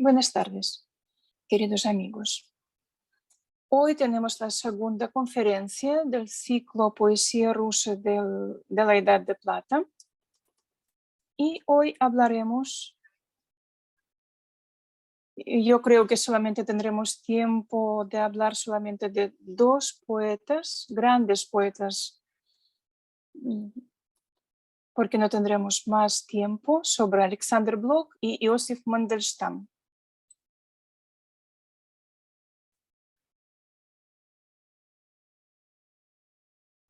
Buenas tardes, queridos amigos. Hoy tenemos la segunda conferencia del ciclo Poesía rusa de la Edad de Plata y hoy hablaremos, yo creo que solamente tendremos tiempo de hablar solamente de dos poetas, grandes poetas, porque no tendremos más tiempo, sobre Alexander Blok y Iosif Mandelstam.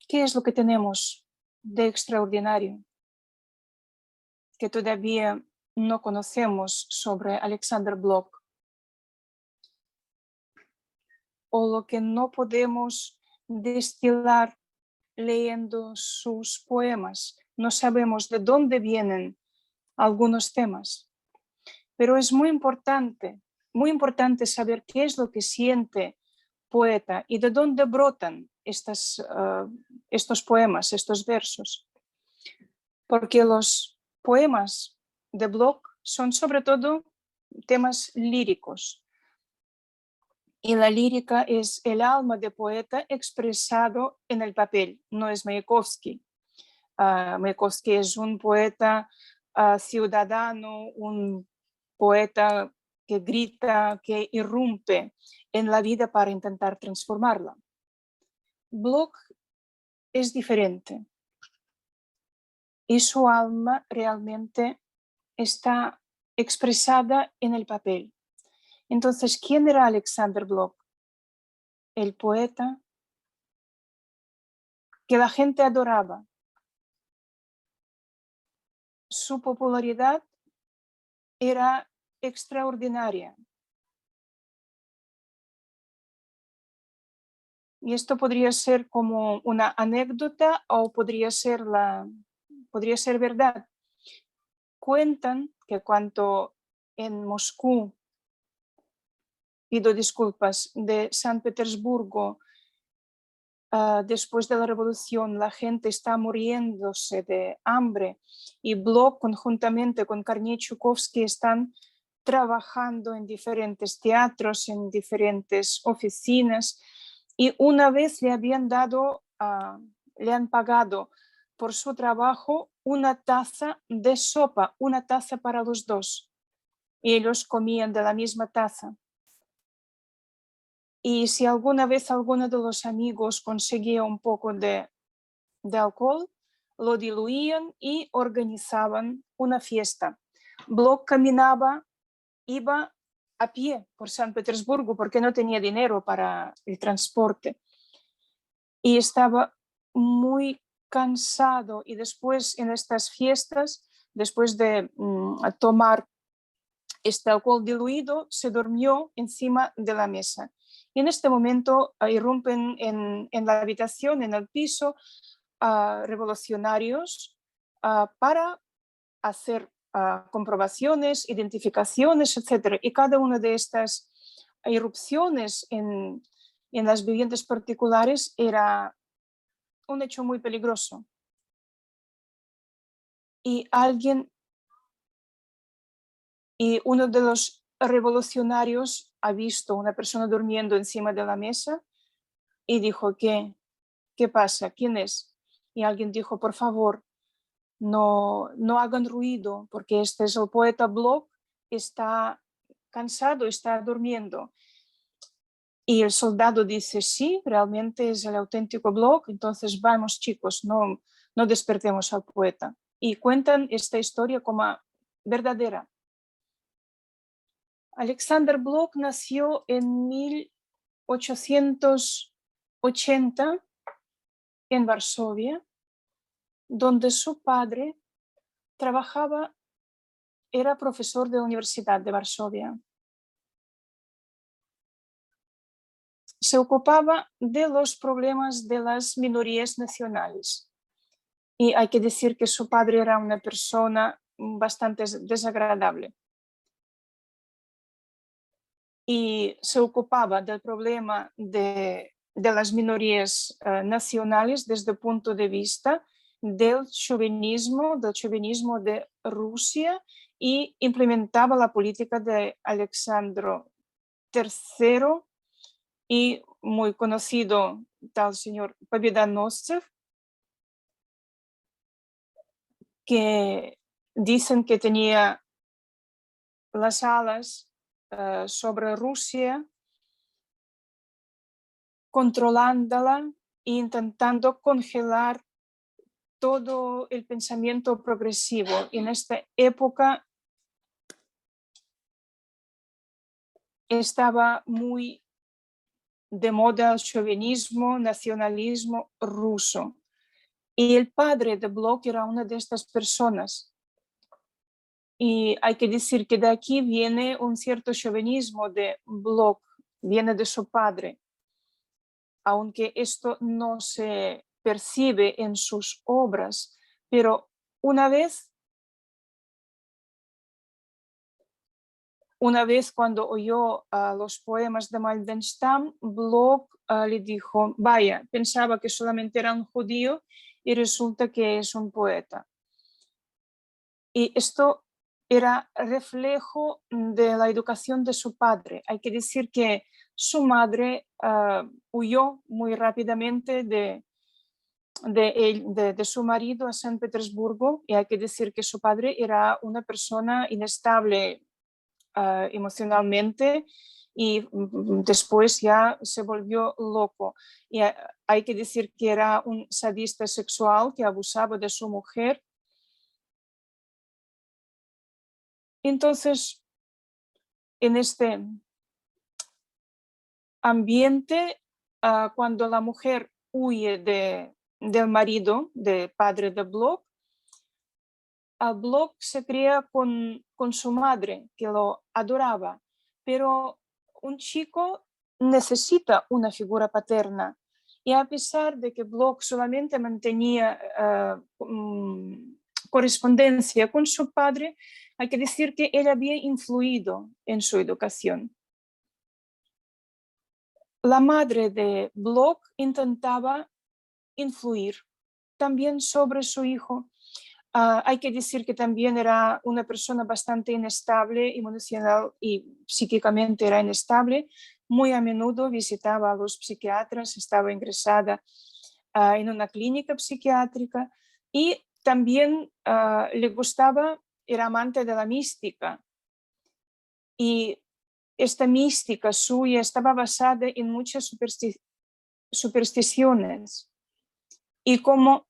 ¿Qué es lo que tenemos de extraordinario que todavía no conocemos sobre Alexander Blok? O lo que no podemos destilar leyendo sus poemas. No sabemos de dónde vienen algunos temas, pero es muy importante saber qué es lo que siente poeta y de dónde brotan estos poemas, estos versos. Porque los poemas de Blok son sobre todo temas líricos. Y la lírica es el alma de poeta expresado en el papel, no es Mayakovsky. Mayakovsky es un poeta ciudadano, un poeta que grita, que irrumpe en la vida para intentar transformarla. Blok es diferente y su alma realmente está expresada en el papel. Entonces, ¿quién era Alexander Blok? El poeta que la gente adoraba. Su popularidad era extraordinaria. Y esto podría ser como una anécdota o podría ser verdad. Cuentan que cuando en Moscú, pido disculpas, de San Petersburgo, después de la revolución, la gente está muriéndose de hambre y Blok conjuntamente con Kornei Chukovsky están trabajando en diferentes teatros, en diferentes oficinas, y una vez le han pagado por su trabajo una taza de sopa, una taza para los dos, y ellos comían de la misma taza. Y si alguna vez alguno de los amigos conseguía un poco de alcohol, lo diluían y organizaban una fiesta. Blok caminaba, iba a pie por San Petersburgo porque no tenía dinero para el transporte. Y estaba muy cansado y después en estas fiestas, después de tomar este alcohol diluido, se durmió encima de la mesa. Y en este momento irrumpen en la habitación, en el piso, revolucionarios para hacer comprobaciones, identificaciones, etc. Y cada una de estas irrupciones en las viviendas particulares era un hecho muy peligroso. Y uno de los revolucionarios ha visto a una persona durmiendo encima de la mesa y dijo, ¿qué pasa? ¿Quién es? Y alguien dijo, por favor, no hagan ruido, porque este es el poeta Blok, está cansado, está durmiendo. Y el soldado dice, sí, realmente es el auténtico Blok, entonces vamos chicos, no despertemos al poeta. Y cuentan esta historia como verdadera. Alexander Blok nació en 1880 en Varsovia, donde su padre era profesor de la Universidad de Varsovia. Se ocupaba de los problemas de las minorías nacionales. Y hay que decir que su padre era una persona bastante desagradable. Y se ocupaba del problema de las minorías nacionales desde el punto de vista del chauvinismo de Rusia y implementaba la política de Alexandro III y muy conocido tal señor Победоносцев, que dicen que tenía las alas sobre Rusia, controlándola e intentando congelar todo el pensamiento progresivo. En esta época estaba muy de moda el chauvinismo, nacionalismo ruso. Y el padre de Bloch era una de estas personas. Y hay que decir que de aquí viene un cierto chauvinismo de Bloch, viene de su padre, aunque esto no se percibe en sus obras, pero una vez cuando oyó los poemas de Mandelstam, Bloch le dijo, vaya, pensaba que solamente era un judío y resulta que es un poeta. Y esto era reflejo de la educación de su padre. Hay que decir que su madre huyó muy rápidamente de su marido a San Petersburgo, y hay que decir que su padre era una persona inestable emocionalmente y después ya se volvió loco. Y hay que decir que era un sadista sexual que abusaba de su mujer. Entonces, en este ambiente, cuando la mujer huye del marido, del padre de Bloch, Bloch se cría con su madre, que lo adoraba, pero un chico necesita una figura paterna. Y a pesar de que Bloch solamente mantenía correspondencia con su padre, hay que decir que él había influido en su educación. La madre de Bloch intentaba influir también sobre su hijo. Hay que decir que también era una persona bastante inestable, emocional y psíquicamente era inestable. Muy a menudo visitaba a los psiquiatras, estaba ingresada en una clínica psiquiátrica y también le gustaba, era amante de la mística. Y esta mística suya estaba basada en muchas supersticiones. Y como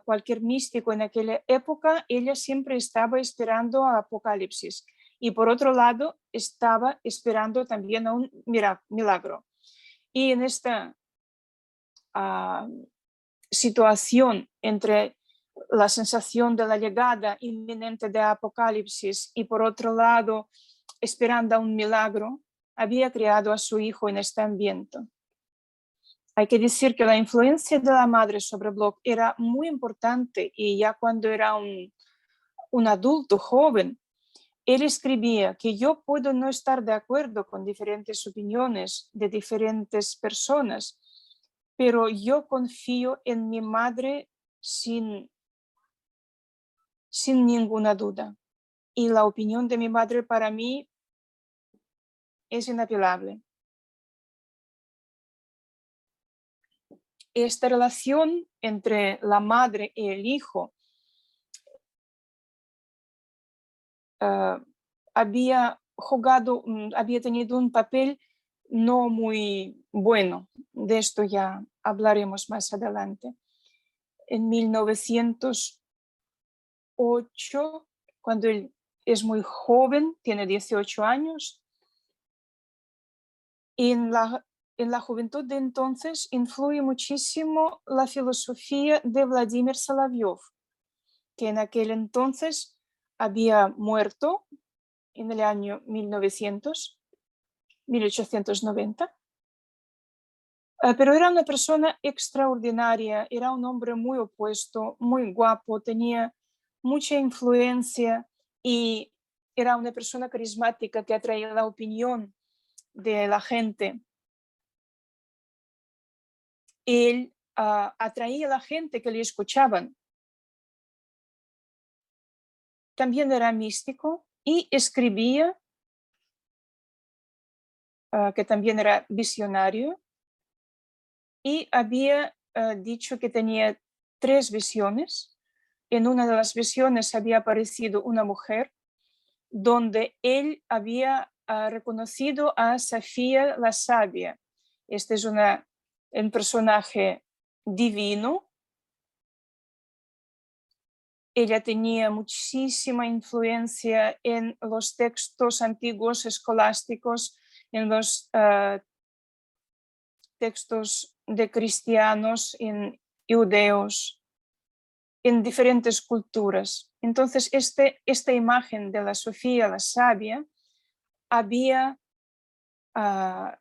cualquier místico en aquella época, ella siempre estaba esperando a Apocalipsis. Y por otro lado, estaba esperando también a un milagro. Y en esta situación entre la sensación de la llegada inminente de Apocalipsis y por otro lado, esperando a un milagro, había criado a su hijo en este ambiente. Hay que decir que la influencia de la madre sobre Bloch era muy importante y ya cuando era un adulto joven, él escribía que yo puedo no estar de acuerdo con diferentes opiniones de diferentes personas, pero yo confío en mi madre sin ninguna duda. Y la opinión de mi madre para mí es inapelable. Esta relación entre la madre y el hijo había tenido un papel no muy bueno. De esto ya hablaremos más adelante. En 1908, cuando él es muy joven, tiene 18 años, y en la juventud de entonces influye muchísimo la filosofía de Vladimir Solovyov, que en aquel entonces había muerto en el año 1890. Pero era una persona extraordinaria, era un hombre muy opuesto, muy guapo, tenía mucha influencia y era una persona carismática que atraía la opinión de la gente. Él atraía a la gente que le escuchaban. También era místico, y escribía, que también era visionario, y había dicho que tenía 3 visiones. En una de las visiones había aparecido una mujer donde él había reconocido a Sofía la Sabia. Este es un personaje divino. Ella tenía muchísima influencia en los textos antiguos escolásticos, en los textos de cristianos, en judeos, en diferentes culturas. Entonces, esta imagen de la Sofía la Sabia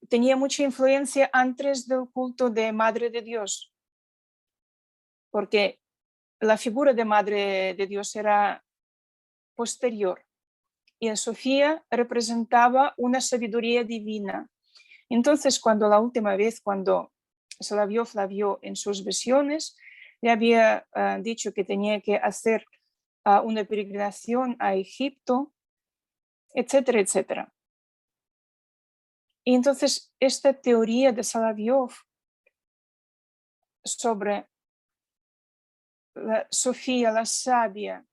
tenía mucha influencia antes del culto de Madre de Dios, porque la figura de Madre de Dios era posterior y Sofía representaba una sabiduría divina. Entonces, la última vez, cuando Solovyov la vio en sus visiones, le había dicho que tenía que hacer una peregrinación a Egipto, etcétera, etcétera. Y entonces, esta teoría de Solovyov sobre Sofía la Sabia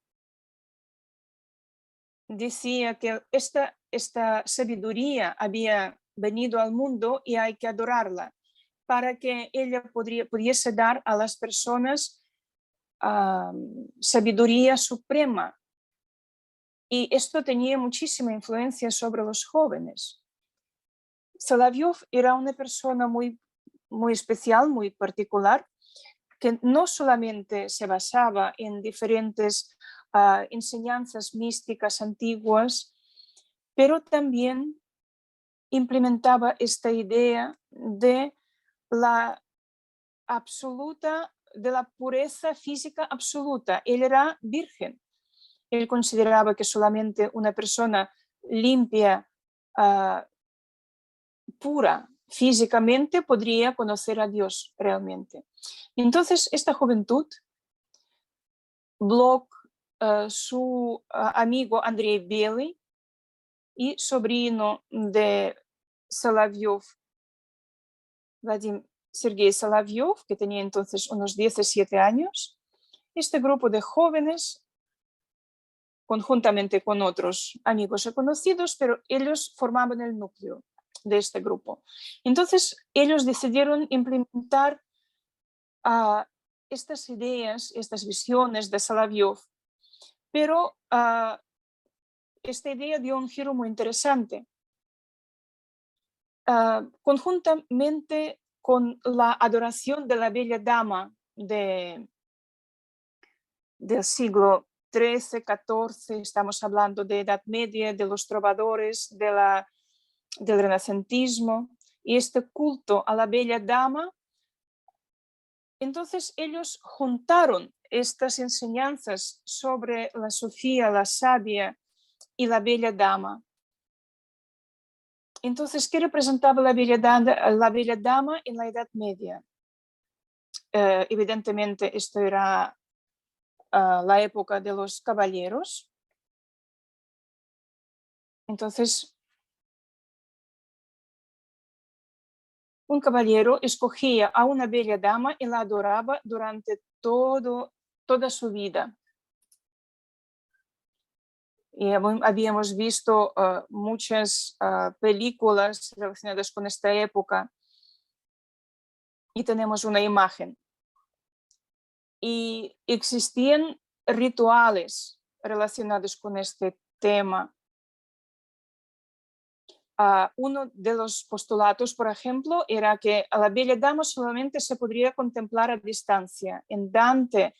decía que esta sabiduría había venido al mundo y hay que adorarla para que ella pudiese dar a las personas sabiduría suprema. Y esto tenía muchísima influencia sobre los jóvenes. Solovyov era una persona muy, muy especial, muy particular, que no solamente se basaba en diferentes enseñanzas místicas antiguas, pero también implementaba esta idea de la pureza física absoluta. Él era virgen. Él consideraba que solamente una persona limpia, pura físicamente, podría conocer a Dios realmente. Entonces, esta juventud, Blok, su amigo Andrei Belый y sobrino de Solovyov, Vadim Sergei Solovyov, que tenía entonces unos 17 años, este grupo de jóvenes, conjuntamente con otros amigos y conocidos, pero ellos formaban el núcleo de este grupo. Entonces, ellos decidieron implementar estas ideas, estas visiones de Solovyov, pero esta idea dio un giro muy interesante. Conjuntamente con la adoración de la bella dama del siglo XIII, XIV, estamos hablando de Edad Media, de los trovadores, del renacentismo, y este culto a la bella dama. Entonces ellos juntaron estas enseñanzas sobre la Sofía, la Sabia y la bella dama. Entonces, ¿qué representaba la bella dama en la Edad Media? Evidentemente, esto era la época de los caballeros. Entonces, un caballero escogía a una bella dama y la adoraba durante toda su vida. Y habíamos visto muchas películas relacionadas con esta época y tenemos una imagen. Y existían rituales relacionados con este tema. Uno de los postulatos, por ejemplo, era que a la bella dama solamente se podría contemplar a distancia. En Dante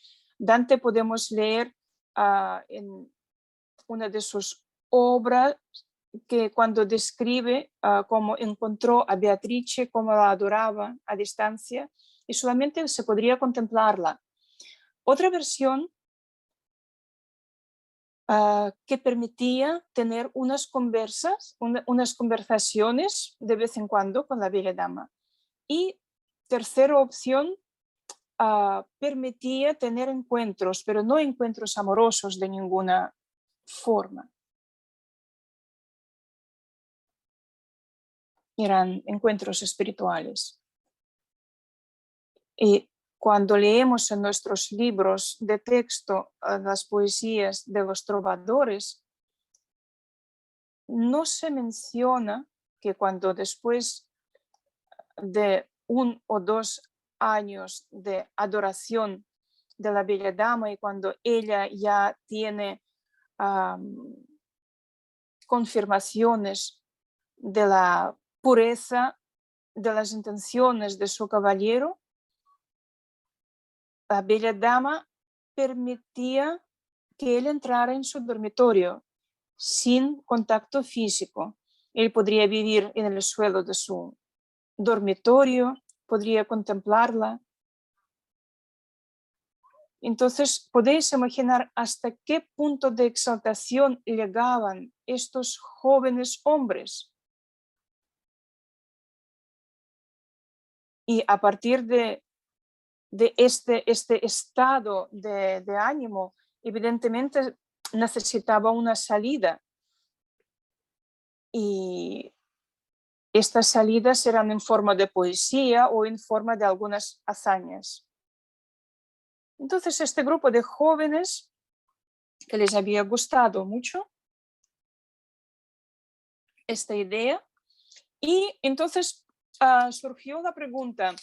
podemos leer en una de sus obras que cuando describe cómo encontró a Beatrice, cómo la adoraba a distancia, y solamente se podría contemplarla. Otra versión que permitía tener unas conversaciones de vez en cuando con la bella dama. Y tercera opción, permitía tener encuentros, pero no encuentros amorosos de ninguna forma. eran encuentros espirituales. Y cuando leemos en nuestros libros de texto las poesías de los trovadores, no se menciona que cuando después de 1 o 2 años de adoración de la bella dama y cuando ella ya tiene confirmaciones de la pureza de las intenciones de su caballero, la bella dama permitía que él entrara en su dormitorio sin contacto físico. Él podría vivir en el suelo de su dormitorio, podría contemplarla. Entonces, podéis imaginar hasta qué punto de exaltación llegaban estos jóvenes hombres. Y a partir de este estado de ánimo, evidentemente necesitaba una salida. Y estas salidas eran en forma de poesía o en forma de algunas hazañas. Entonces, este grupo de jóvenes que les había gustado mucho esta idea, y entonces surgió la pregunta,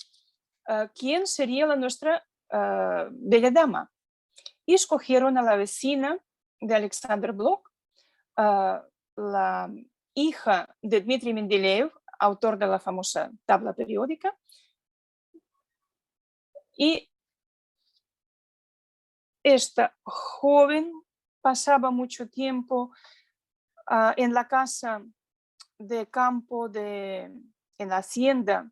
¿quién sería nuestra bella dama? Y escogieron a la vecina de Alexander Blok, la hija de Dmitri Mendeleev, autor de la famosa tabla periódica, y esta joven pasaba mucho tiempo en la casa de campo en la hacienda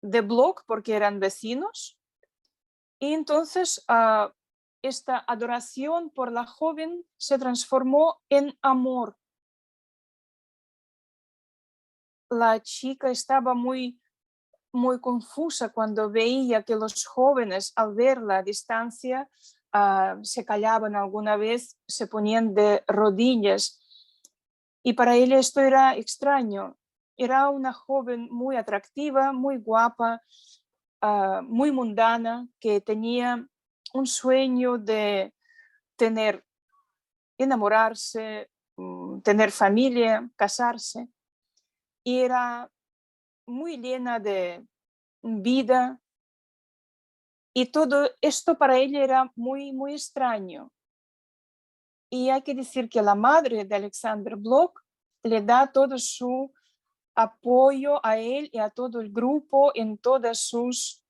de Blok, porque eran vecinos, y entonces esta adoración por la joven se transformó en amor. La chica estaba muy confusa cuando veía que los jóvenes, al verla a distancia, se callaban alguna vez, se ponían de rodillas. Y para ella esto era extraño. Era una joven muy atractiva, muy guapa, muy mundana, que tenía un sueño de enamorarse, tener familia, casarse. Y era muy llena de vida, y todo esto para ella era muy extraño. Y hay que decir que la madre de Alexander Blok le da todo su apoyo a él y a todo el grupo en todas sus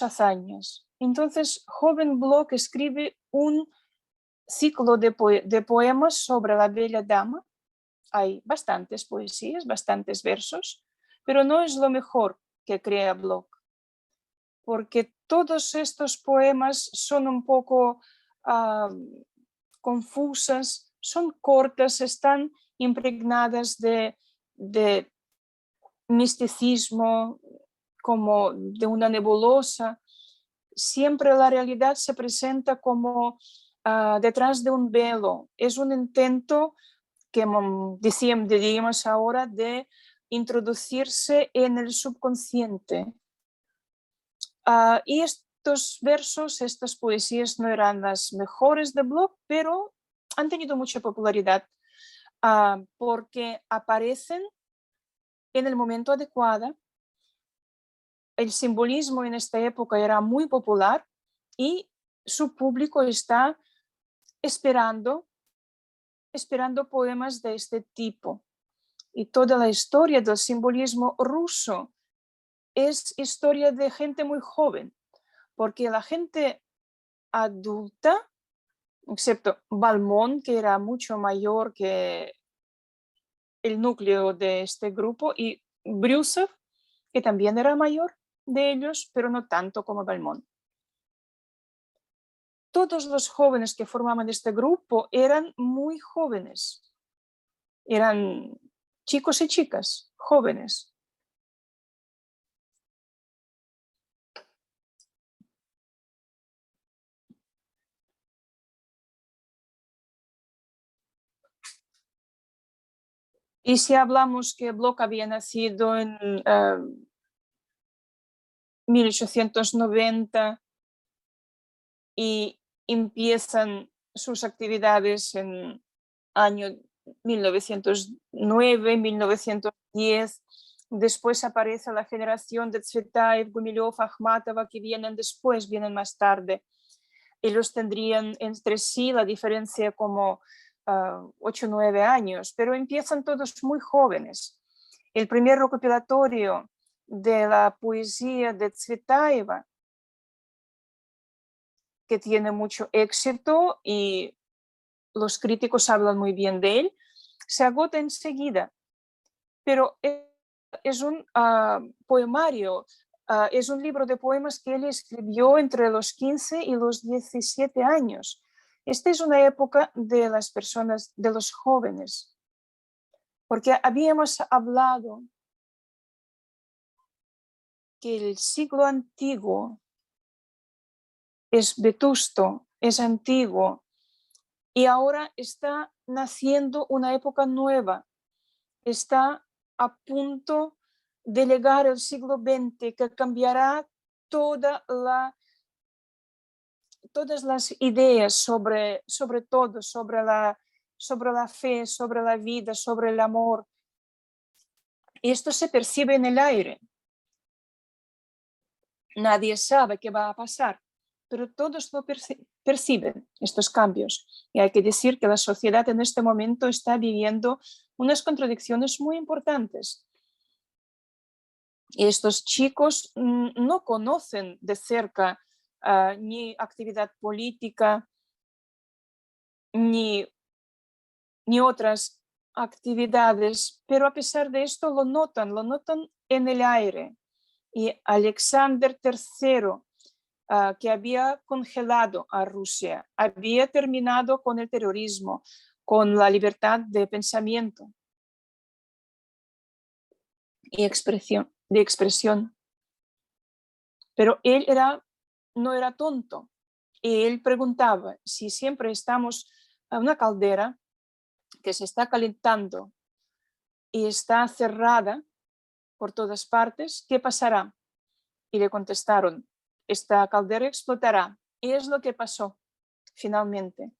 hazañas. Entonces, joven Blok escribe un ciclo de poemas sobre la bella dama. Hay bastantes poesías, bastantes versos, pero no es lo mejor que crea Blok, porque todos estos poemas son un poco confusas, son cortas, están impregnadas de misticismo, como de una nebulosa. Siempre la realidad se presenta como detrás de un velo. Es un intento que diríamos ahora de introducirse en el subconsciente. Y estos versos, estas poesías no eran las mejores de Blok, pero han tenido mucha popularidad porque aparecen en el momento adecuado. El simbolismo en esta época era muy popular y su público está esperando poemas de este tipo. Y toda la historia del simbolismo ruso es historia de gente muy joven, porque la gente adulta, excepto Balmont, que era mucho mayor que el núcleo de este grupo, y Brюsov, que también era mayor de ellos, pero no tanto como Balmont. Todos los jóvenes que formaban este grupo eran muy jóvenes, eran chicos y chicas jóvenes. Y si hablamos que Bloch había nacido en 1890 y empiezan sus actividades en año 1909, 1910. Después aparece la generación de Tsvetaev, Gumilev, Akhmatova, que vienen después, vienen más tarde. Ellos tendrían entre sí la diferencia como 8 o 9 años, pero empiezan todos muy jóvenes. El primer recopilatorio de la poesía de Tsvetaeva, que tiene mucho éxito y los críticos hablan muy bien de él, se agota enseguida, pero es un poemario, es un libro de poemas que él escribió entre los 15 y los 17 años. Esta es una época de las personas, de los jóvenes, porque habíamos hablado que el siglo antiguo es vetusto, es antiguo, y ahora está naciendo una época nueva, está a punto de llegar el siglo XX, que cambiará todas las ideas sobre todo, sobre la fe, sobre la vida, sobre el amor. Y esto se percibe en el aire. Nadie sabe qué va a pasar, pero todos lo perciben, estos cambios. Y hay que decir que la sociedad en este momento está viviendo unas contradicciones muy importantes. Y estos chicos no conocen de cerca ni actividad política, ni otras actividades, pero a pesar de esto lo notan en el aire. Y Alexander III, que había congelado a Rusia, había terminado con el terrorismo, con la libertad de pensamiento y de expresión. Pero él no era tonto. Y él preguntaba, si siempre estamos en una caldera que se está calentando y está cerrada por todas partes, ¿qué pasará? Y le contestaron, esta caldera explotará. Y es lo que pasó finalmente.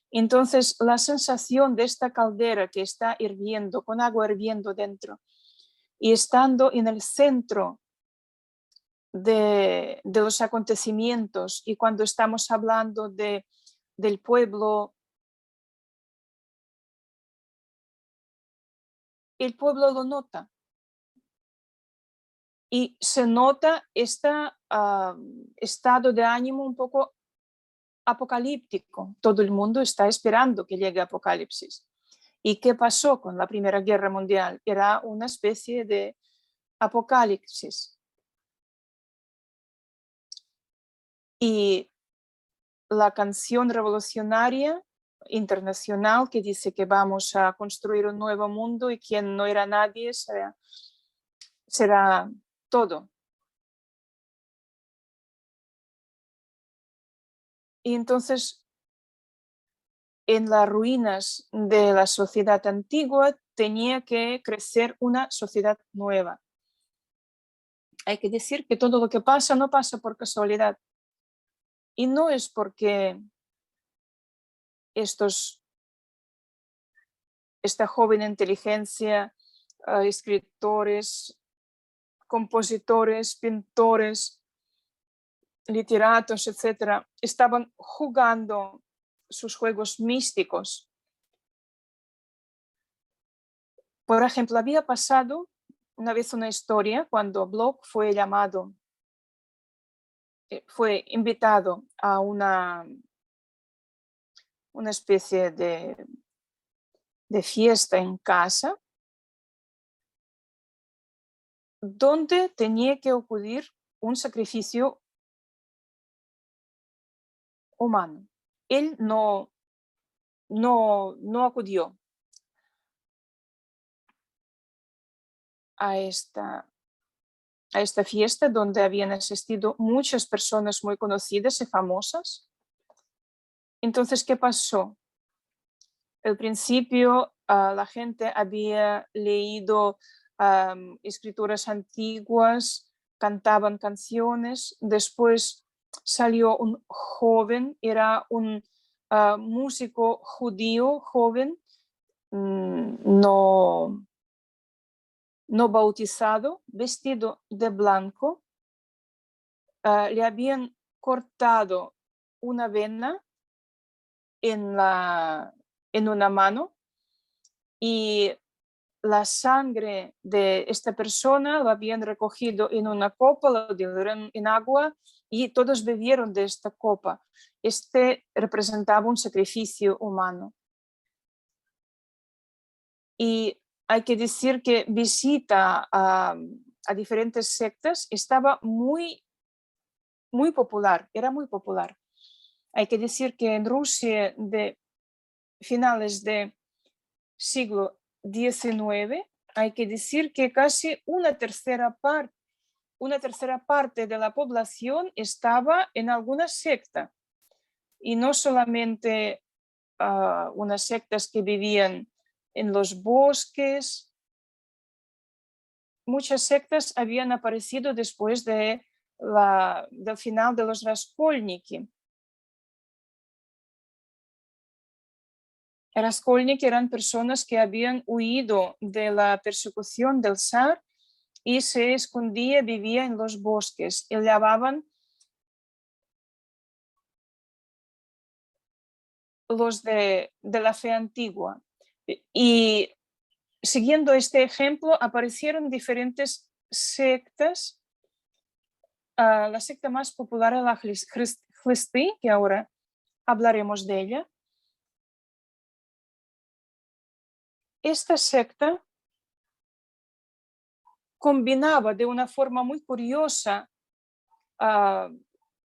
Entonces, la sensación de esta caldera que está hirviendo, con agua hirviendo dentro, y estando en el centro de los acontecimientos, y cuando estamos hablando del pueblo, el pueblo lo nota. Y se nota este estado de ánimo un poco apocalíptico. Todo el mundo está esperando que llegue Apocalipsis. ¿Y qué pasó con la Primera Guerra Mundial? Era una especie de apocalipsis. Y la canción revolucionaria internacional que dice que vamos a construir un nuevo mundo y quien no era nadie será todo. Y entonces, en las ruinas de la sociedad antigua tenía que crecer una sociedad nueva. Hay que decir que todo lo que pasa no pasa por casualidad. Y no es porque esta joven inteligencia, escritores, compositores, pintores, literatos, etcétera, estaban jugando sus juegos místicos. Por ejemplo, había pasado una vez una historia cuando Bloch fue invitado a una especie de fiesta en casa, donde tenía que ocurrir un sacrificio humano. Él no acudió a esta fiesta donde habían asistido muchas personas muy conocidas y famosas. Entonces, ¿qué pasó? Al principio la gente había leído escrituras antiguas, cantaban canciones. Después salió un joven, era un músico judío joven, no bautizado, vestido de blanco. Le habían cortado una vena en una mano y la sangre de esta persona lo habían recogido en una copa, lo dieron en agua y todos bebieron de esta copa. Este representaba un sacrificio humano. Y hay que decir que visita a diferentes sectas estaba muy popular, era muy popular. Hay que decir que en Rusia de finales del siglo XIX, hay que decir que casi una tercera parte de la población estaba en alguna secta. Y no solamente unas sectas que vivían en los bosques. Muchas sectas habían aparecido después del final de los Raskolniki. Raskolniki eran personas que habían huido de la persecución del zar y se escondía, vivía en los bosques y llamaban los de la fe antigua. Y siguiendo este ejemplo, aparecieron diferentes sectas. La secta más popular es la Hlsty, que ahora hablaremos de ella. Esta secta combinaba de una forma muy curiosa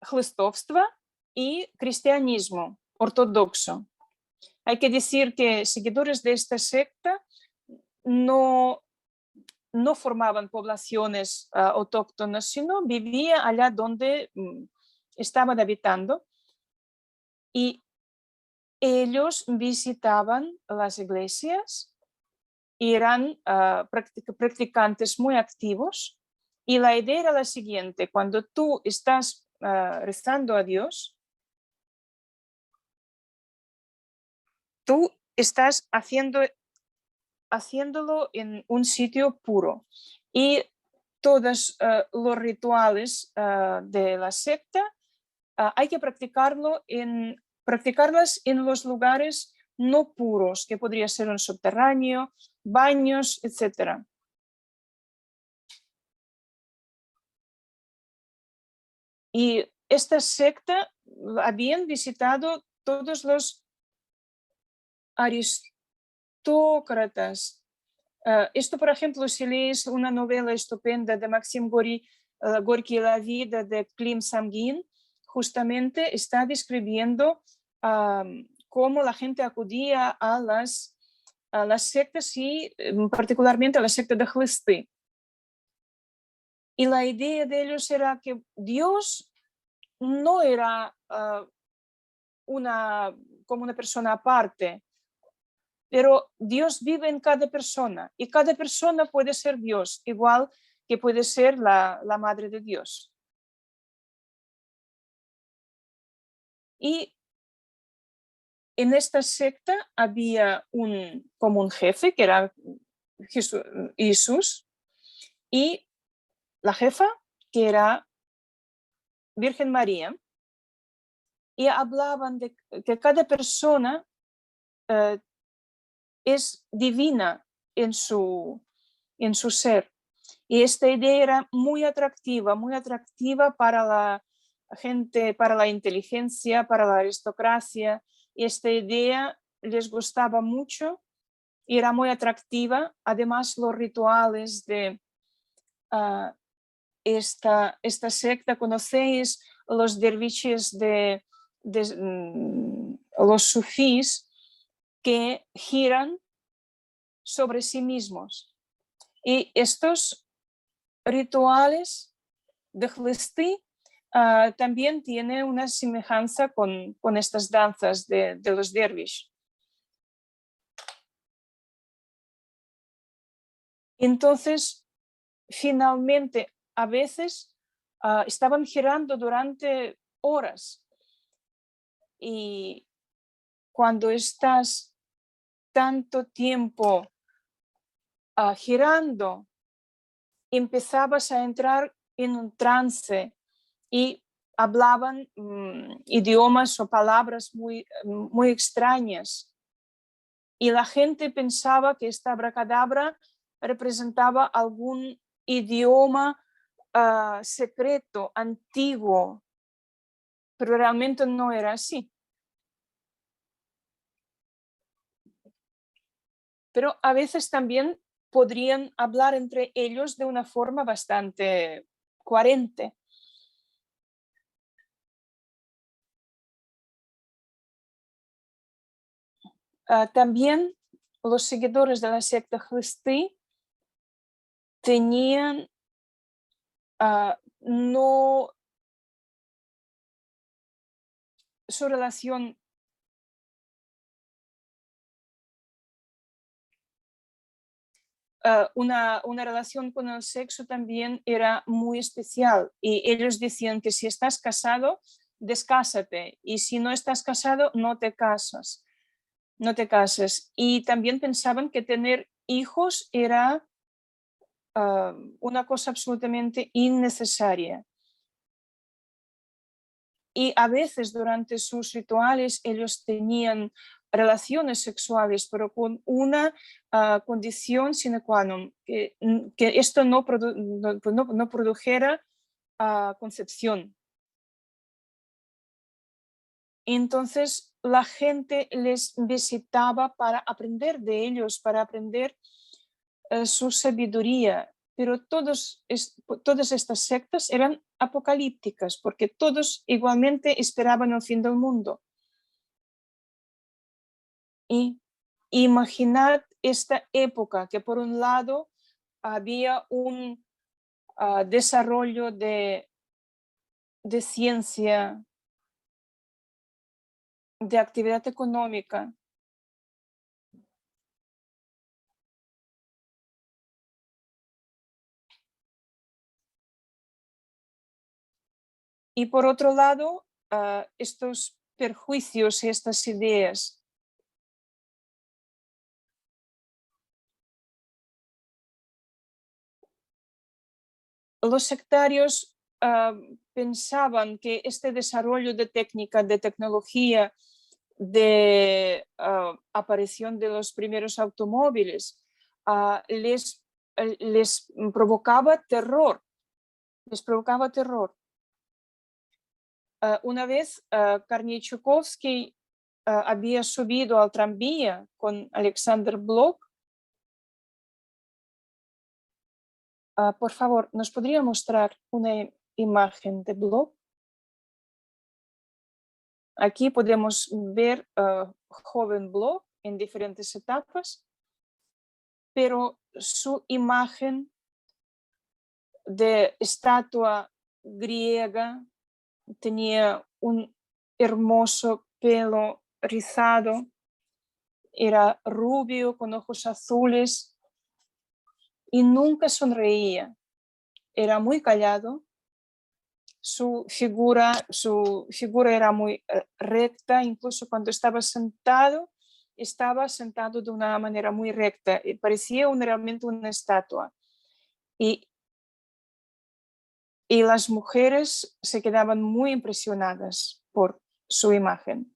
хлыстовство y cristianismo ortodoxo. Hay que decir que seguidores de esta secta no formaban poblaciones autóctonas, sino vivían allá donde estaban habitando, y ellos visitaban las iglesias y eran practicantes muy activos. Y la idea era la siguiente: cuando tú estás rezando a Dios, tú estás haciéndolo en un sitio puro, y todos los rituales de la secta hay que practicarlas en los lugares no puros, que podría ser un subterráneo, baños, etc. Y esta secta habían visitado todos los aristócratas. Esto, por ejemplo, si lees una novela estupenda de Maxim Gorky, La vida de Klim Samgin, justamente está describiendo cómo la gente acudía a las sectas, y particularmente a la secta de Hlsty. Y la idea de ellos era que Dios no era como una persona aparte, pero Dios vive en cada persona y cada persona puede ser Dios, igual que puede ser la Madre de Dios. Y en esta secta había como un jefe, que era Jesús, y la jefa, que era Virgen María, y hablaban de que cada persona es divina en su ser. Y esta idea era muy atractiva para la gente, para la inteligencia, para la aristocracia. Y esta idea les gustaba mucho y era muy atractiva. Además, los rituales de esta secta, conocéis los derviches los sufís, que giran sobre sí mismos. Y estos rituales de Hlsty también tienen una semejanza con estas danzas de los dervish. Entonces, finalmente, a veces estaban girando durante horas. Y cuando estás tanto tiempo girando, empezabas a entrar en un trance y hablaban idiomas o palabras muy extrañas. Y la gente pensaba que esta abracadabra representaba algún idioma secreto, antiguo, pero realmente no era así. Pero a veces también podrían hablar entre ellos de una forma bastante coherente. También los seguidores de la secta Hlsty tenían no su relación una relación con el sexo también era muy especial y ellos decían que si estás casado, descásate y si no estás casado, no te casas, no te cases. Y también pensaban que tener hijos era una cosa absolutamente innecesaria. Y a veces durante sus rituales ellos tenían relaciones sexuales, pero con una condición sine qua non, que esto no produjera concepción. Entonces la gente les visitaba para aprender de ellos, para aprender su sabiduría, pero todas estas sectas eran apocalípticas porque todos igualmente esperaban el fin del mundo. Y imaginad esta época que por un lado había un desarrollo de ciencia, de actividad económica, y por otro lado estos perjuicios y estas ideas. Los sectarios pensaban que este desarrollo de técnica, de tecnología, de aparición de los primeros automóviles, les provocaba terror. Les provocaba terror. Una vez Karnichkovsky había subido al tranvía con Alexander Blok. Por favor, ¿nos podría mostrar una imagen de Blok? Aquí podemos ver joven Blok en diferentes etapas, pero su imagen de estatua griega tenía un hermoso pelo rizado, era rubio con ojos azules y nunca sonreía, era muy callado. Su figura era muy recta, incluso cuando estaba sentado de una manera muy recta, y parecía realmente una estatua. Y las mujeres se quedaban muy impresionadas por su imagen.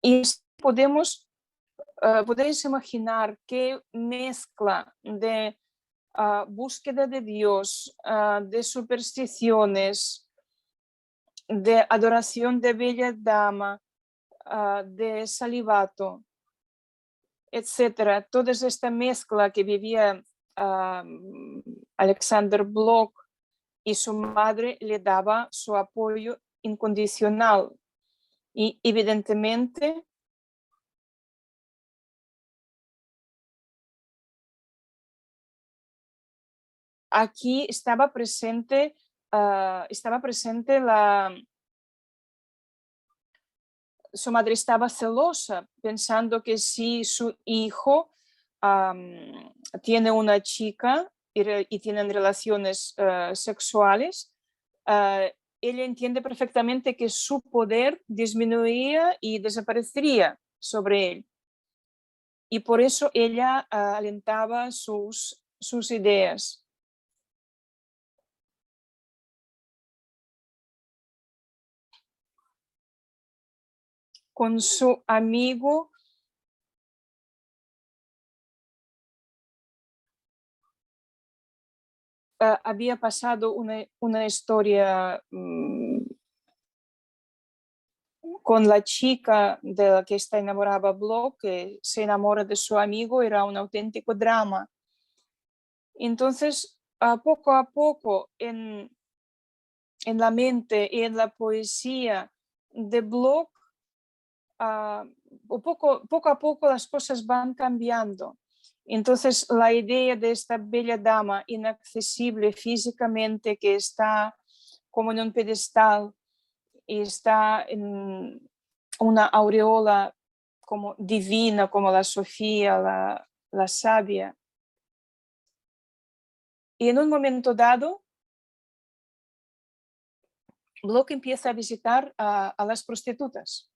Y podéis imaginar qué mezcla de búsqueda de Dios, de supersticiones, de adoración de bella dama, de salivato, etcétera. Toda esta mezcla que vivía Alexander Blok y su madre le daba su apoyo incondicional. Y evidentemente aquí estaba presente su madre estaba celosa, pensando que si su hijo tiene una chica y tienen relaciones sexuales, ella entiende perfectamente que su poder disminuiría y desaparecería sobre él. Y por eso ella alentaba sus ideas. Con su amigo había pasado una historia con la chica de la que está enamorada Block, que se enamora de su amigo, era un auténtico drama. Entonces, poco a poco, en la mente y en la poesía de Block, poco a poco las cosas van cambiando. Entonces, la idea de esta bella dama inaccesible físicamente, que está como en un pedestal y está en una aureola como divina, como la Sofía, la sabia. Y en un momento dado, Block empieza a visitar a las prostitutas.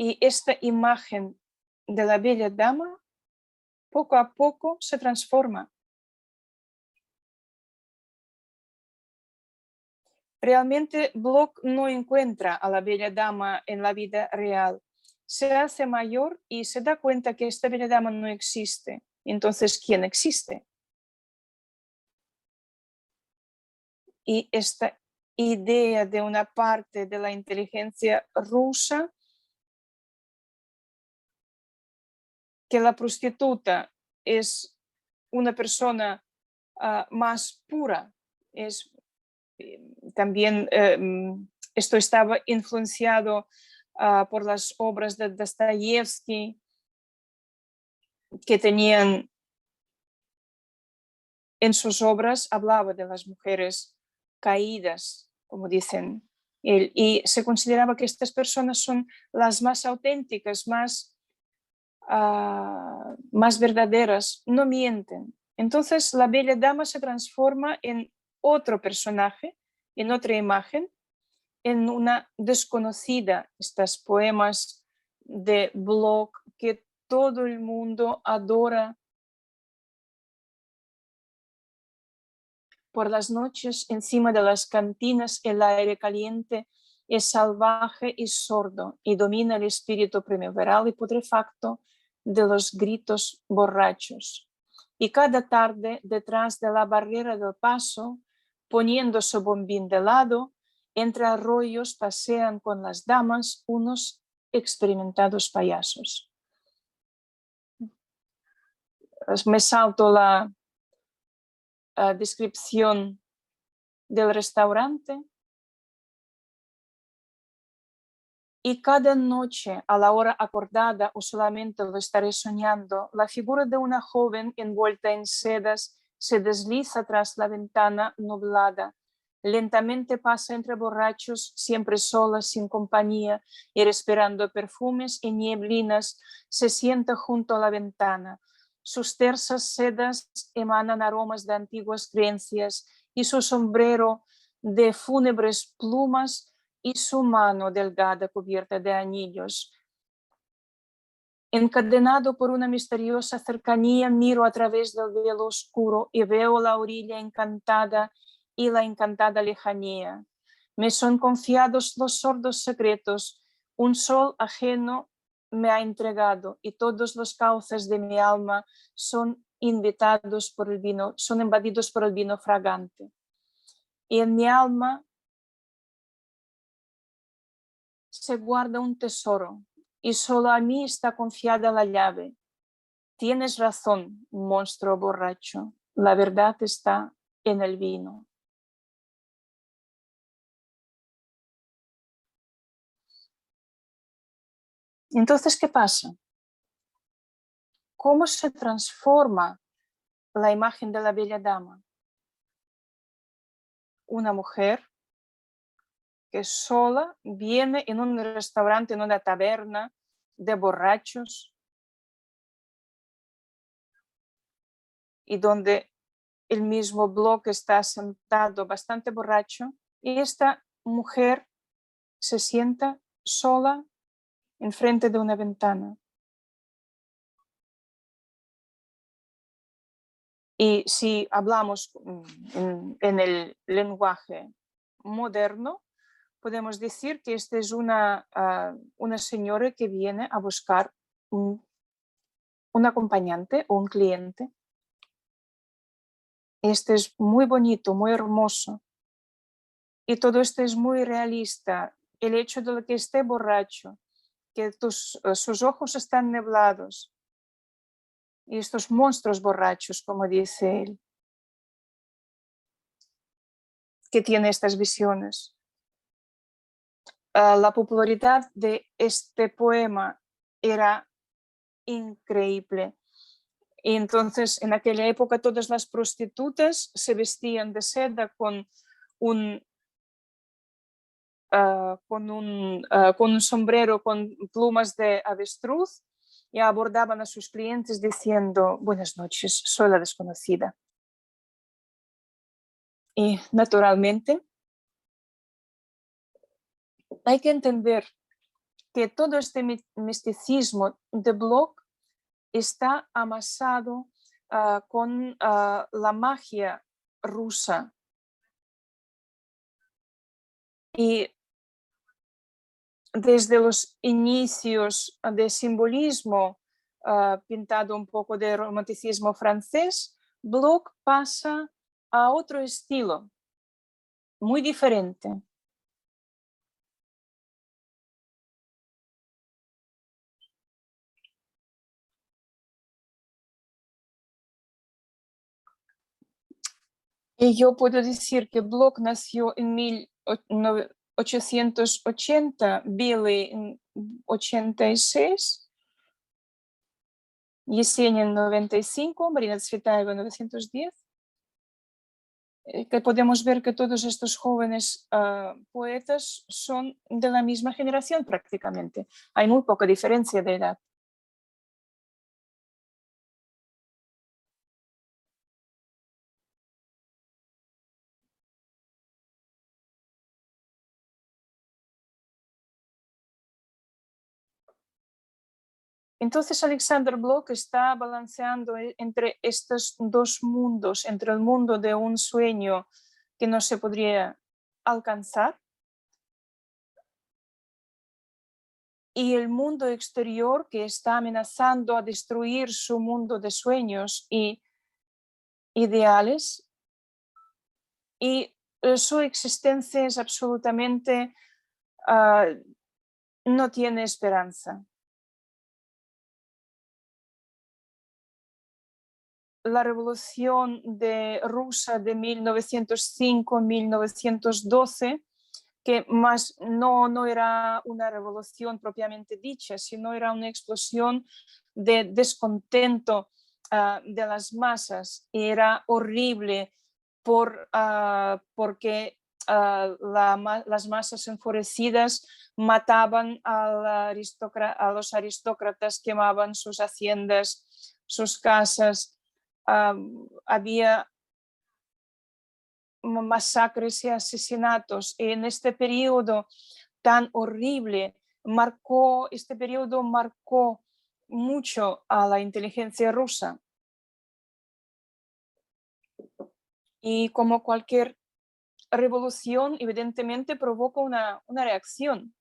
Y esta imagen de la bella dama poco a poco se transforma. Realmente Block no encuentra a la bella dama en la vida real. Se hace mayor y se da cuenta que esta bella dama no existe. Entonces, ¿quién existe? Y esta idea de una parte de la inteligencia rusa, que la prostituta es una persona más pura, también esto estaba influenciado por las obras de Dostoyevsky, que tenían en sus obras, hablaba de las mujeres caídas, como dicen él, y se consideraba que estas personas son las más auténticas, más verdaderas, no mienten. Entonces la bella dama se transforma en otro personaje, en otra imagen, en una desconocida. Estos poemas de Block que todo el mundo adora. Por las noches, encima de las cantinas, el aire caliente es salvaje y sordo y domina el espíritu primaveral y putrefacto de los gritos borrachos. Y cada tarde, detrás de la barrera del paso, poniendo su bombín de lado, entre arroyos pasean con las damas unos experimentados payasos. Me salto la descripción del restaurante. Y cada noche, a la hora acordada, o solamente lo estaré soñando, la figura de una joven envuelta en sedas se desliza tras la ventana nublada. Lentamente pasa entre borrachos, siempre sola, sin compañía, y respirando perfumes y nieblinas, se sienta junto a la ventana. Sus tersas sedas emanan aromas de antiguas creencias y su sombrero de fúnebres plumas y su mano delgada cubierta de anillos. Encadenado por una misteriosa cercanía, miro a través del velo oscuro y veo la orilla encantada y la encantada lejanía. Me son confiados los sordos secretos, un sol ajeno me ha entregado y todos los cauces de mi alma son invadidos por el vino fragante. Y en mi alma se guarda un tesoro y solo a mí está confiada la llave. Tienes razón, monstruo borracho, la verdad está en el vino. Entonces, ¿qué pasa? cómo se transforma la imagen de la bella dama. Una mujer que sola viene en un restaurante, en una taberna de borrachos, y donde el mismo Bloch está sentado bastante borracho, y esta mujer se sienta sola enfrente de una ventana. Y si hablamos en el lenguaje moderno, podemos decir que esta es una señora que viene a buscar un acompañante o un cliente. Este es muy bonito, muy hermoso. Y todo esto es muy realista. El hecho de que esté borracho, que sus ojos están nublados, y estos monstruos borrachos, como dice él, que tiene estas visiones. La popularidad de este poema era increíble. Y entonces, en aquella época, todas las prostitutas se vestían de seda con un sombrero con plumas de avestruz, y abordaban a sus clientes diciendo: buenas noches, soy la desconocida. Y naturalmente hay que entender que todo este misticismo de Bloch está amasado con la magia rusa. Y desde los inicios de simbolismo, pintado un poco de romanticismo francés, Bloch pasa a otro estilo, muy diferente. Y yo puedo decir que Bloch nació en 1880, Billy en 86, Yesenia en 95, Marina Tsvetaeva en 910. Que podemos ver que todos estos jóvenes poetas son de la misma generación prácticamente. Hay muy poca diferencia de edad. Entonces Alexander Bloch está balanceando entre estos dos mundos, entre el mundo de un sueño que no se podría alcanzar y el mundo exterior que está amenazando a destruir su mundo de sueños y ideales, y su existencia es absolutamente, no tiene esperanza. La revolución rusa de 1905-1912, que más no era una revolución propiamente dicha, sino era una explosión de descontento de las masas. Era horrible porque las masas enfurecidas mataban a los aristócratas, quemaban sus haciendas, sus casas. Había masacres y asesinatos. En este periodo tan horrible, este periodo marcó mucho a la inteligencia rusa. Y como cualquier revolución, evidentemente provoca una reacción.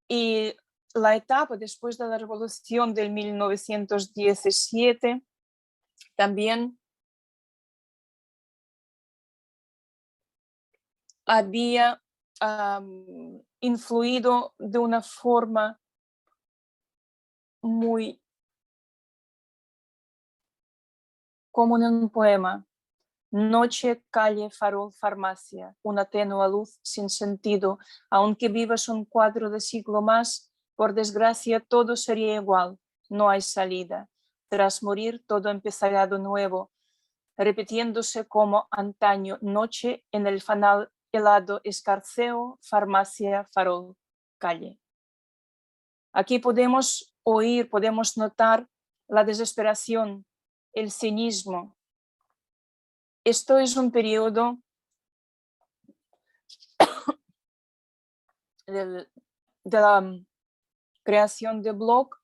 Y la etapa después de la revolución del 1917 también había influido de una forma muy como en un poema. Noche, calle, farol, farmacia, una tenue luz sin sentido. Aunque vivas un cuarto de siglo más, por desgracia todo sería igual. no hay salida. Tras morir todo empezará de nuevo, repitiéndose como antaño, noche en el fanal helado, escarceo, farmacia, farol, calle. Aquí podemos oír, podemos notar la desesperación, el cinismo. Esto es un periodo de la creación de Bloch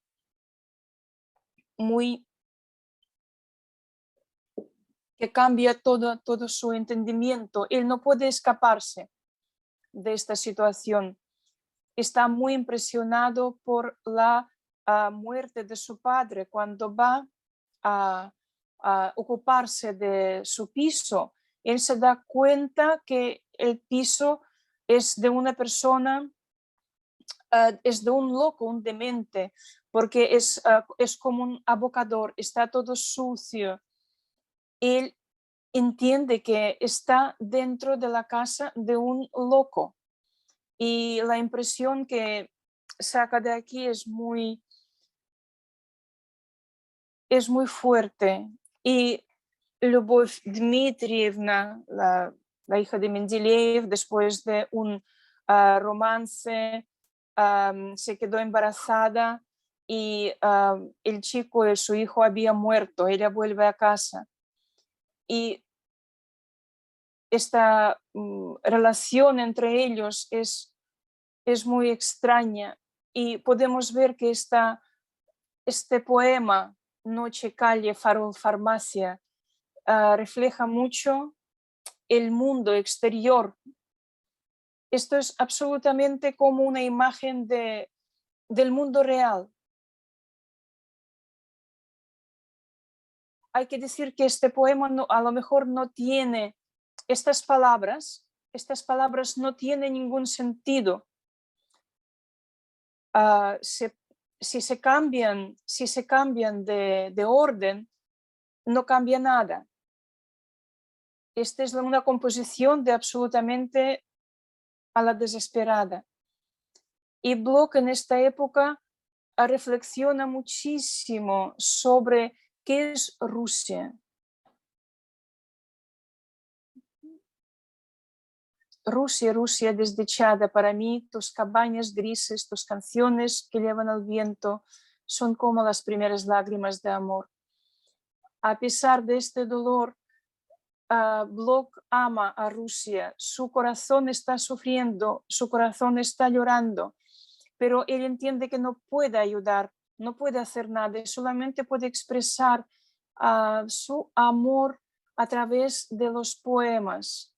que cambia todo su entendimiento. Él no puede escaparse de esta situación. Está muy impresionado por la muerte de su padre. Cuando va a ocuparse de su piso, él se da cuenta que el piso es de una persona, es de un loco, un demente, porque es como un abocador, está todo sucio. Él entiende que está dentro de la casa de un loco y la impresión que saca de aquí es muy fuerte. Y Lyubov Dmitrievna, la hija de Mendeleev, después de un romance, se quedó embarazada y el chico, su hijo, había muerto. Ella vuelve a casa y esta relación entre ellos es muy extraña y podemos ver que este poema, Noche, calle, farol, farmacia, refleja mucho el mundo exterior. Esto es absolutamente como una imagen del mundo real. Hay que decir que este poema a lo mejor no tiene estas palabras no tienen ningún sentido. Si se cambian de orden, no cambia nada. Esta es una composición de absolutamente a la desesperada. Y Bloch en esta época reflexiona muchísimo sobre qué es Rusia. Rusia desdichada, para mí tus cabañas grises, tus canciones que llevan al viento son como las primeras lágrimas de amor. A pesar de este dolor, Bloch ama a Rusia, su corazón está sufriendo, su corazón está llorando, pero él entiende que no puede ayudar, no puede hacer nada, solamente puede expresar su amor a través de los poemas.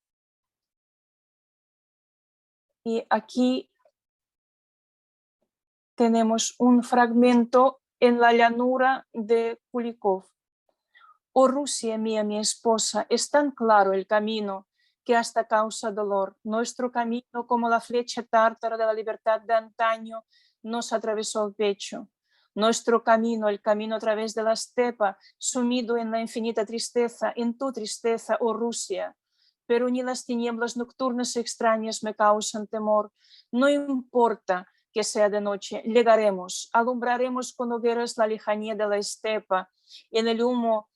Y aquí tenemos un fragmento en la llanura de Kulikov. Oh Rusia mía, mi esposa, es tan claro el camino que hasta causa dolor. Nuestro camino, como la flecha tártara de la libertad de antaño, nos atravesó el pecho. Nuestro camino, el camino a través de la estepa, sumido en la infinita tristeza, en tu tristeza, oh Rusia. Pero ni las tinieblas nocturnas extrañas me causan temor. No importa que sea de noche, llegaremos, alumbraremos con hogueras la lejanía de la estepa. En el humo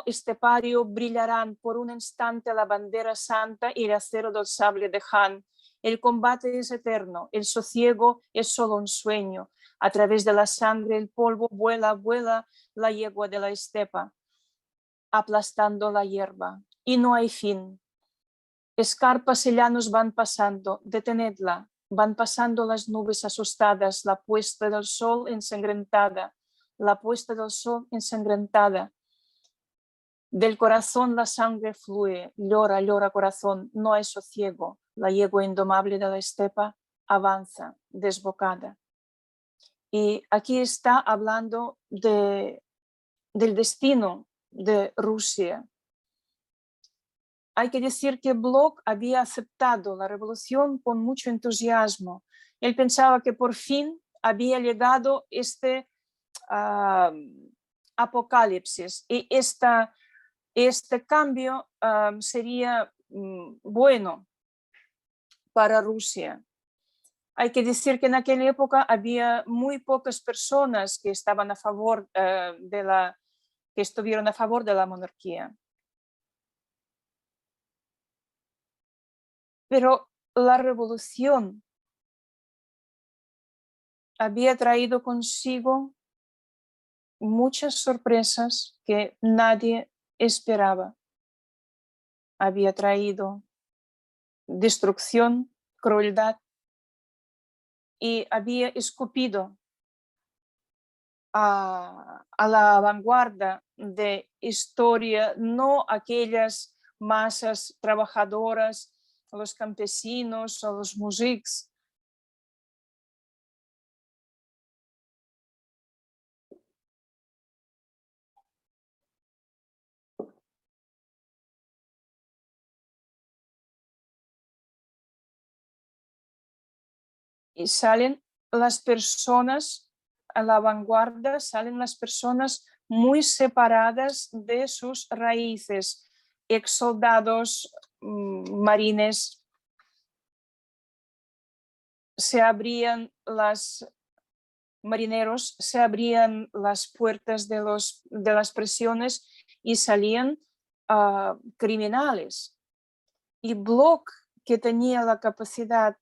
estepario brillarán por un instante la bandera santa y el acero del sable de Han. El combate es eterno, el sosiego es solo un sueño. A través de la sangre, el polvo vuela la yegua de la estepa, aplastando la hierba. Y no hay fin. Escarpas y llanos van pasando, detenedla. Van pasando las nubes asustadas, la puesta del sol ensangrentada, la puesta del sol ensangrentada. Del corazón la sangre fluye, llora, llora corazón, no hay sosiego. La yegua indomable de la estepa avanza, desbocada. Y aquí está hablando del destino de Rusia. Hay que decir que Bloch había aceptado la revolución con mucho entusiasmo. Él pensaba que por fin había llegado este apocalipsis y este cambio sería bueno para Rusia. Hay que decir que en aquella época había muy pocas personas que estaban a favor que estuvieron a favor de la monarquía. Pero la revolución había traído consigo muchas sorpresas que nadie esperaba. Había traído destrucción, crueldad y había escupido a la vanguardia de historia, no aquellas masas trabajadoras, los campesinos o los mujiks. Y salen las personas a la vanguardia, salen las personas muy separadas de sus raíces, ex soldados, marines. Se abrían marineros, se abrían las puertas de las prisiones y salían criminales. Y Bloch, que tenía la capacidad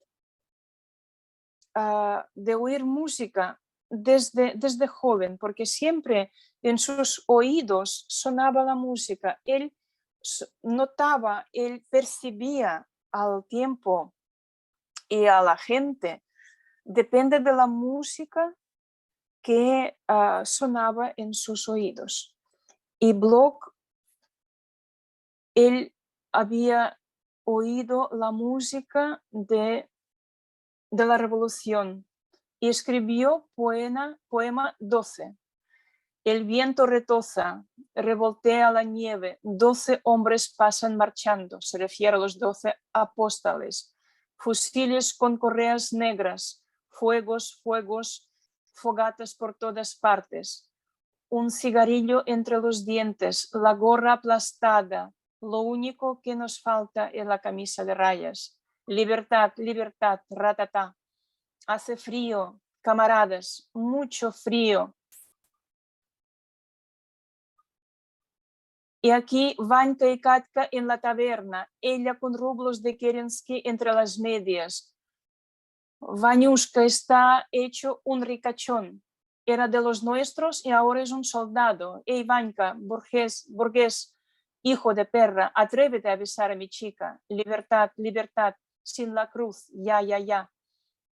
de oír música desde joven, porque siempre en sus oídos sonaba la música. Él notaba, él percibía al tiempo y a la gente. Depende de la música que sonaba en sus oídos. Y Bloch, él había oído la música de la revolución y escribió poema 12. El viento retoza, revoltea la nieve, 12 hombres pasan marchando, se refiere a los 12 apóstoles, fusiles con correas negras, fuegos, fogatas por todas partes, un cigarrillo entre los dientes, la gorra aplastada, lo único que nos falta es la camisa de rayas. Libertad, libertad, ratatá. Hace frío, camaradas, mucho frío. Y aquí Vanka y Katka en la taberna, ella con rublos de Kerensky entre las medias. Vanyushka está hecho un ricachón. Era de los nuestros y ahora es un soldado. Ey, Vanka, burgués, hijo de perra, atrévete a besar a mi chica. Libertad, libertad, sin la cruz, ya.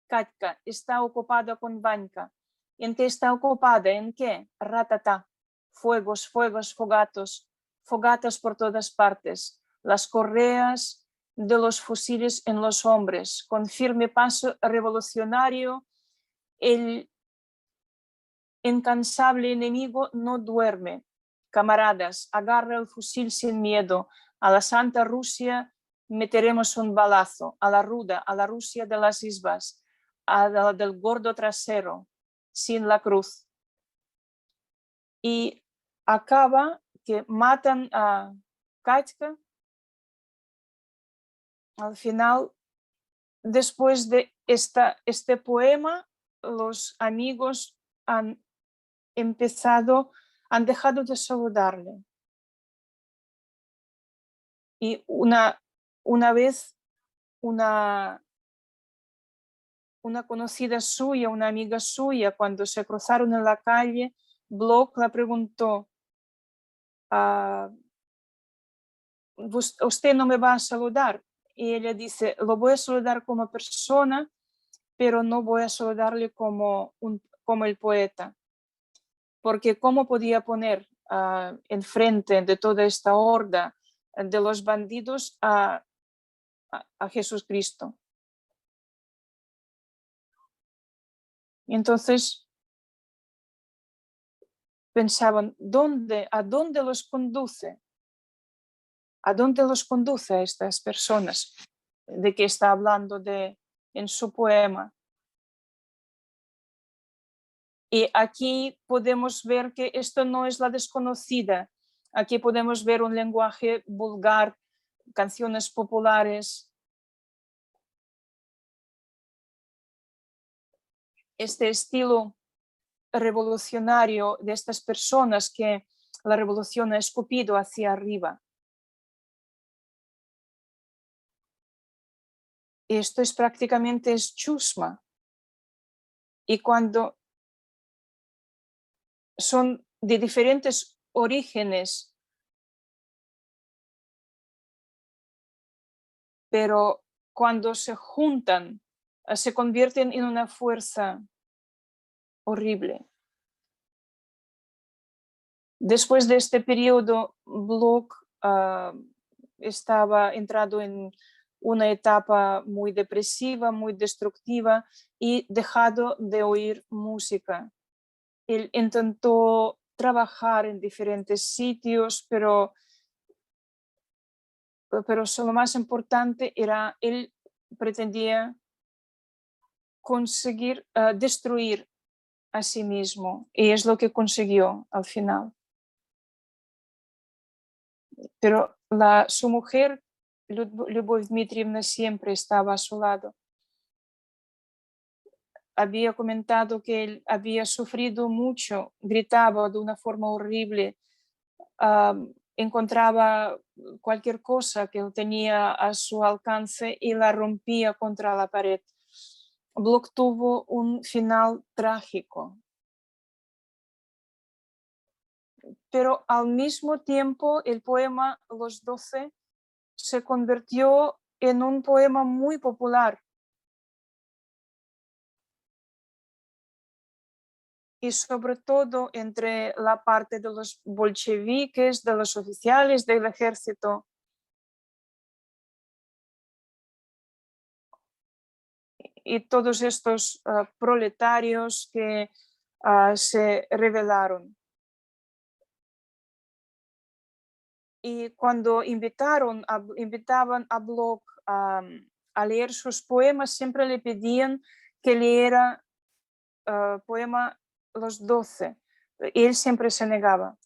Katka está ocupada con Vanka. ¿En qué está ocupada? ¿En qué? Ratatá. Fuegos, fogatas por todas partes. Las correas de los fusiles en los hombres. Con firme paso revolucionario, el incansable enemigo no duerme. Camaradas, agarra el fusil sin miedo. A la Santa Rusia meteremos un balazo. A la ruda, a la Rusia de las isbas, a la del gordo trasero, sin la cruz. Y acaba que matan a Katka. Al final, después de este poema, los amigos han dejado de saludarle. Y una vez una conocida suya, una amiga suya, cuando se cruzaron en la calle, Bloch la preguntó, ¿usted no me va a saludar? Y ella dice, lo voy a saludar como persona, pero no voy a saludarle como el poeta. Porque ¿cómo podía poner enfrente de toda esta horda de los bandidos a Jesucristo? Y entonces pensaban, ¿a dónde los conduce? ¿A dónde los conduce a estas personas de que está hablando en su poema? Y aquí podemos ver que esto no es la desconocida. Aquí podemos ver un lenguaje vulgar, canciones populares. este estilo revolucionario de estas personas que la revolución ha escupido hacia arriba. Esto es prácticamente chusma. Y cuando son de diferentes orígenes, pero cuando se juntan, se convierten en una fuerza horrible. Después de este periodo, Bloch estaba entrado en una etapa muy depresiva, muy destructiva y dejado de oír música. Él intentó trabajar en diferentes sitios, pero lo más importante era, él pretendía conseguir destruir a sí mismo, y es lo que consiguió al final. Pero su mujer, Lyubov Dmitrievna, siempre estaba a su lado. Había comentado que él había sufrido mucho, gritaba de una forma horrible, encontraba cualquier cosa que él tenía a su alcance y la rompía contra la pared. Bloch tuvo un final trágico, pero al mismo tiempo el poema Los 12 se convirtió en un poema muy popular. Y sobre todo entre la parte de los bolcheviques, de los oficiales del ejército. Y todos estos proletarios que se rebelaron. Y cuando invitaban a Bloch a leer sus poemas, siempre le pedían que leyera poema Los 12. Y él siempre se negaba.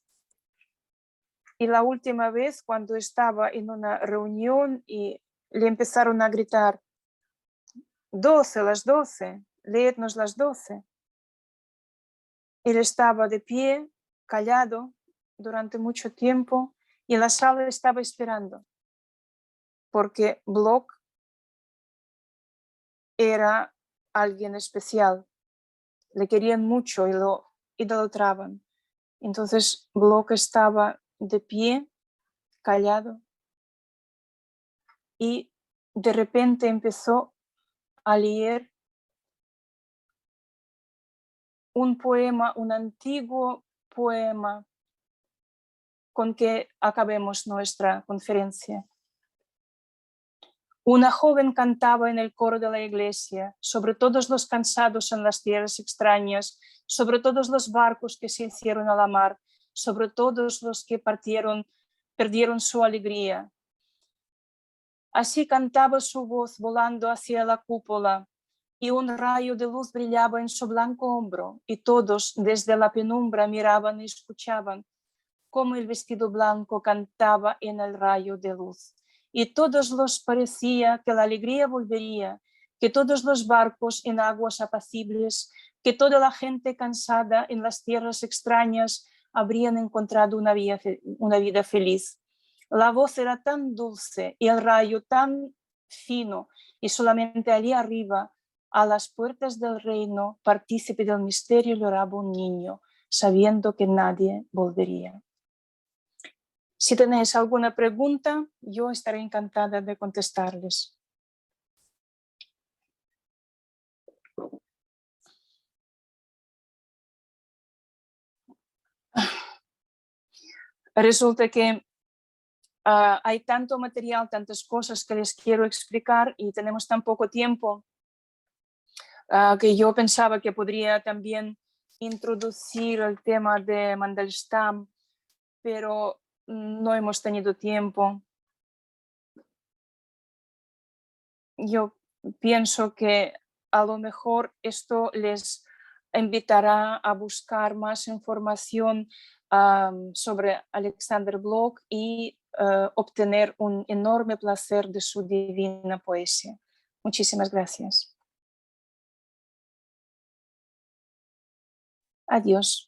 Y la última vez, cuando estaba en una reunión y le empezaron a gritar, 12, las 12, leednos las 12. Él estaba de pie, callado, durante mucho tiempo, y la sala estaba esperando, porque Bloch era alguien especial. Le querían mucho y lo idolatraban. Entonces Bloch estaba de pie, callado, y de repente empezó a leer un poema, un antiguo poema con que acabemos nuestra conferencia. Una joven cantaba en el coro de la iglesia, sobre todos los cansados en las tierras extrañas, sobre todos los barcos que se hicieron a la mar, sobre todos los que perdieron su alegría. Así cantaba su voz volando hacia la cúpula, y un rayo de luz brillaba en su blanco hombro, y todos desde la penumbra miraban y escuchaban cómo el vestido blanco cantaba en el rayo de luz. Y todos los parecía que la alegría volvería, que todos los barcos en aguas apacibles, que toda la gente cansada en las tierras extrañas habrían encontrado una vida feliz. La voz era tan dulce y el rayo tan fino, y solamente allí arriba, a las puertas del reino, partícipe del misterio, lloraba un niño, sabiendo que nadie volvería. Si tenéis alguna pregunta, yo estaré encantada de contestarles. Resulta que hay tanto material, tantas cosas que les quiero explicar y tenemos tan poco tiempo que yo pensaba que podría también introducir el tema de Mandelstam, pero no hemos tenido tiempo. Yo pienso que a lo mejor esto les invitará a buscar más información sobre Alexander Bloch y obtener un enorme placer de su divina poesía. Muchísimas gracias. Adiós.